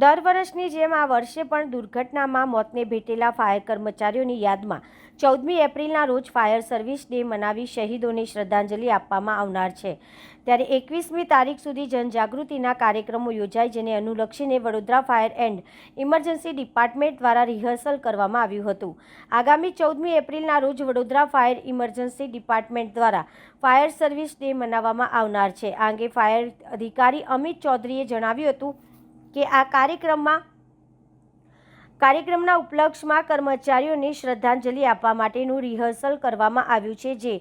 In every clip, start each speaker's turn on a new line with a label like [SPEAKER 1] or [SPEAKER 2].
[SPEAKER 1] દર વર્ષની જેમ આ વર્ષે પણ દુર્ઘટનામાં મોતને ભેટેલા ફાયર કર્મચારીઓની યાદમાં 14મી એપ્રિલના રોજ ફાયર સર્વિસ ડે મનાવી શહીદોને શ્રદ્ધાંજલિ આપવામાં આવનાર છે। ત્યારે 21મી તારીખ સુધી જનજાગૃતિના કાર્યક્રમો યોજાય, જેને અનુલક્ષીને Vadodara fire and emergency department દ્વારા રિહર્સલ કરવામાં આવ્યું હતું। આગામી 14મી એપ્રિલના રોજ વડોદરા ફાયર ઇમરજન્સી ડિપાર્ટમેન્ટ દ્વારા ફાયર સર્વિસ ડે મનાવવામાં આવનાર છે। આ અંગે ફાયર અધિકારી અમિત ચૌધરીએ જણાવ્યું હતું કે આ કાર્યક્રમના ઉપલક્ષમાં કર્મચારીઓને શ્રદ્ધાંજલિ આપવા માટેનું રિહર્સલ કરવામાં આવ્યું છે, જે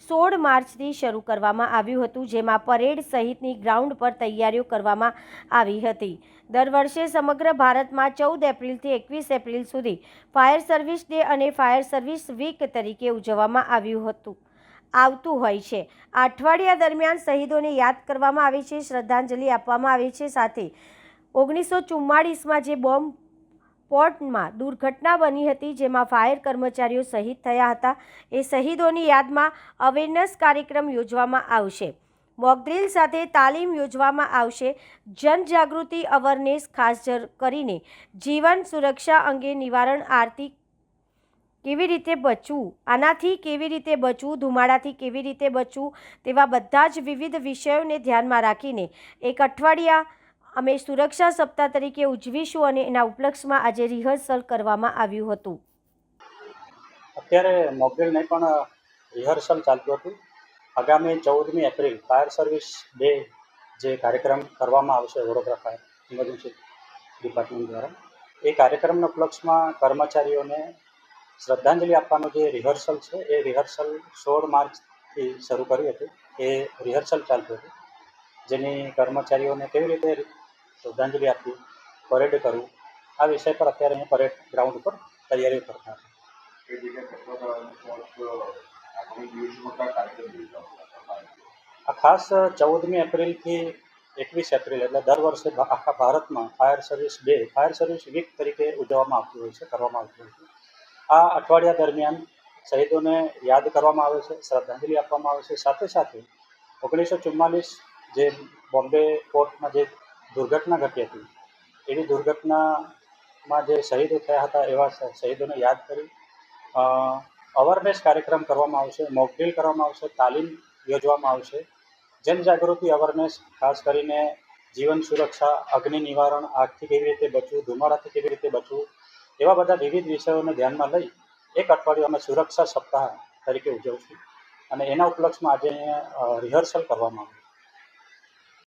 [SPEAKER 1] 16 માર્ચથી શરૂ કરવામાં આવ્યું હતું, જેમાં પરેડ સહિતની ગ્રાઉન્ડ પર તૈયારીઓ કરવામાં આવી હતી। દર વર્ષે સમગ્ર ભારતમાં 14 એપ્રિલથી 21 એપ્રિલ સુધી ફાયર સર્વિસ ડે અને ફાયર સર્વિસ વીક તરીકે ઉજવવામાં આવતું હોય છે। આ અઠવાડિયા દરમિયાન શહીદોને યાદ કરવામાં આવે છે, શ્રદ્ધાંજલિ આપવામાં આવે છે। સાથે 1944માં જે બોમ્બ સ્ફોટમાં દુર્ઘટના બની હતી, જેમાં ફાયર કર્મચારીઓ શહીદ થયા હતા, એ શહીદોની યાદમાં અવેરનેસ કાર્યક્રમ યોજવામાં આવશે। મોકડ્રીલ સાથે તાલીમ યોજવામાં આવશે। જનજાગૃતિ અવેરનેસ ખાસ કરીને જીવન સુરક્ષા અંગે, નિવારણ, આર્થિક કેવી રીતે બચવું, આનાથી કેવી રીતે બચવું, ધુમાડાથી કેવી રીતે બચવું, તેવા બધા જ વિવિધ વિષયોને ધ્યાનમાં રાખીને એક અઠવાડિયા અમે સુરક્ષા સપ્તાહ તરીકે ઉજવીશું અને એના ઉપલક્ષમાં આજે રિહર્સલ કરવામાં આવ્યું હતું।
[SPEAKER 2] અત્યારે મોકડ્રીલ નહીં પણ રિહર્સલ ચાલતું હતું। આગામી 14મી એપ્રિલ ફાયર સર્વિસ ડે જે કાર્યક્રમ કરવામાં આવશે વડોદરા ફાયર ઇમરજન્સી ડિપાર્ટમેન્ટ દ્વારા, એ કાર્યક્રમના ઉપલક્ષમાં કર્મચારીઓને શ્રદ્ધાંજલિ આપવાનું જે રિહર્સલ છે, એ રિહર્સલ 16 માર્ચથી શરૂ કર્યું હતું। એ રિહર્સલ ચાલતું હતું, જેની કર્મચારીઓને કેવી રીતે શ્રદ્ધાંજલિ આપવી, પરેડ કરવું, આ વિષય પર અત્યારે અહીં પરેડ ગ્રાઉન્ડ ઉપર તૈયારીઓ કરતા હતા। આ ખાસ 14મી એપ્રિલથી 21 એપ્રિલ એટલે દર વર્ષે આખા ભારતમાં fire service day, fire service week તરીકે ઉજવવામાં આવતું હોય છે, કરવામાં આવતું હોય છે। આ અઠવાડિયા દરમિયાન શહીદોને યાદ કરવામાં આવે છે, શ્રદ્ધાંજલિ આપવામાં આવે છે। સાથે સાથે 1944 જે બોમ્બે પોર્ટમાં જે દુર્ઘટના ઘટી હતી, એવી દુર્ઘટનામાં જે શહીદો થયા હતા, એવા શહીદોને યાદ કરી અવેરનેસ કાર્યક્રમ કરવામાં આવશે, મોકડ્રીલ કરવામાં આવશે, તાલીમ યોજવામાં આવશે। જનજાગૃતિ અવેરનેસ ખાસ કરીને જીવન સુરક્ષા, અગ્નિ નિવારણ, આગથી કેવી રીતે બચવું, ધુમાડાથી કેવી રીતે બચવું, એવા બધા વિવિધ વિષયોને ધ્યાનમાં લઈ એક અઠવાડિયું અમે સુરક્ષા સપ્તાહ તરીકે ઉજવશું અને એના ઉપલક્ષમાં આજે રિહર્સલ કરવામાં આવ્યું।